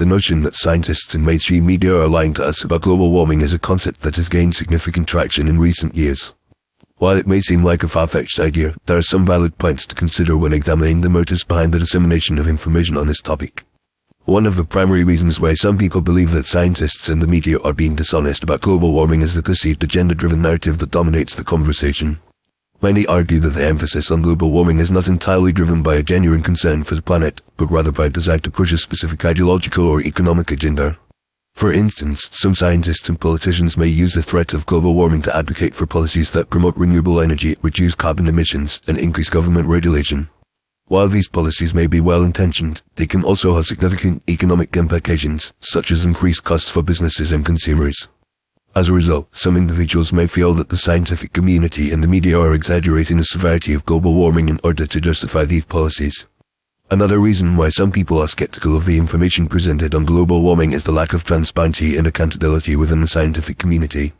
The notion that scientists and mainstream media are lying to us about global warming is a concept that has gained significant traction in recent years. While it may seem like a far-fetched idea, there are some valid points to consider when examining the motives behind the dissemination of information on this topic. One of the primary reasons why some people believe that scientists and the media are being dishonest about global warming is the perceived agenda-driven narrative that dominates the conversation. Many argue that the emphasis on global warming is not entirely driven by a genuine concern for the planet, but rather by a desire to push a specific ideological or economic agenda. For instance, some scientists and politicians may use the threat of global warming to advocate for policies that promote renewable energy, reduce carbon emissions, and increase government regulation. While these policies may be well-intentioned, they can also have significant economic implications, such as increased costs for businesses and consumers. As a result, some individuals may feel that the scientific community and the media are exaggerating the severity of global warming in order to justify these policies. Another reason why some people are skeptical of the information presented on global warming is the lack of transparency and accountability within the scientific community.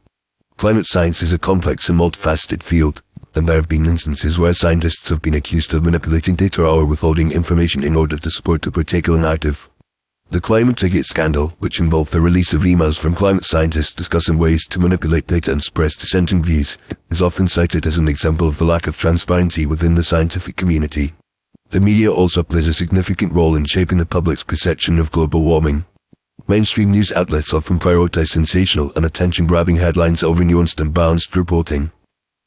Climate science is a complex and multifaceted field, and there have been instances where scientists have been accused of manipulating data or withholding information in order to support a particular narrative. The Climategate scandal, which involved the release of emails from climate scientists discussing ways to manipulate data and suppress dissenting views, is often cited as an example of the lack of transparency within the scientific community. The media also plays a significant role in shaping the public's perception of global warming. Mainstream news outlets often prioritize sensational and attention-grabbing headlines over nuanced and balanced reporting.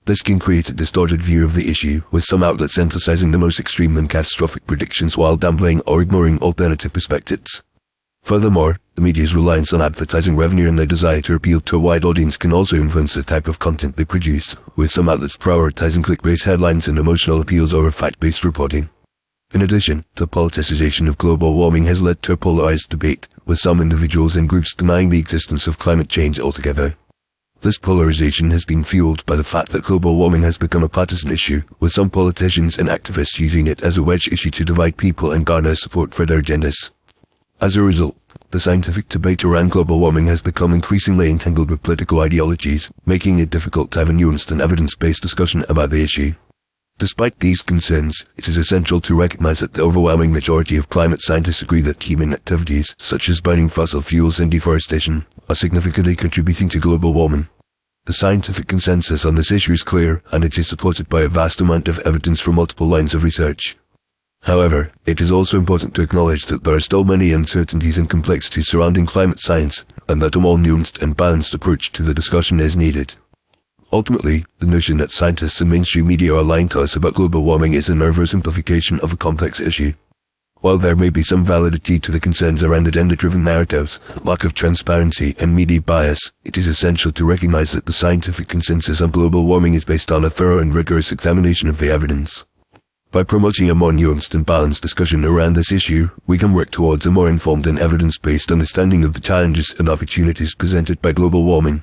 This can create a distorted view of the issue, with some outlets emphasizing the most extreme and catastrophic predictions while downplaying or ignoring alternative perspectives. Furthermore, the media's reliance on advertising revenue and their desire to appeal to a wide audience can also influence the type of content they produce, with some outlets prioritizing clickbait headlines and emotional appeals over fact-based reporting. In addition, the politicization of global warming has led to a polarized debate, with some individuals and groups denying the existence of climate change altogether. This polarization has been fueled by the fact that global warming has become a partisan issue, with some politicians and activists using it as a wedge issue to divide people and garner support for their agendas. As a result, the scientific debate around global warming has become increasingly entangled with political ideologies, making it difficult to have a nuanced and evidence-based discussion about the issue. Despite these concerns, it is essential to recognize that the overwhelming majority of climate scientists agree that human activities, such as burning fossil fuels and deforestation, are significantly contributing to global warming. The scientific consensus on this issue is clear, and it is supported by a vast amount of evidence from multiple lines of research. However, it is also important to acknowledge that there are still many uncertainties and complexities surrounding climate science, and that a more nuanced and balanced approach to the discussion is needed. Ultimately, the notion that scientists and mainstream media are lying to us about global warming is an oversimplification of a complex issue. While there may be some validity to the concerns around agenda-driven narratives, lack of transparency, and media bias, it is essential to recognize that the scientific consensus on global warming is based on a thorough and rigorous examination of the evidence. By promoting a more nuanced and balanced discussion around this issue, we can work towards a more informed and evidence-based understanding of the challenges and opportunities presented by global warming.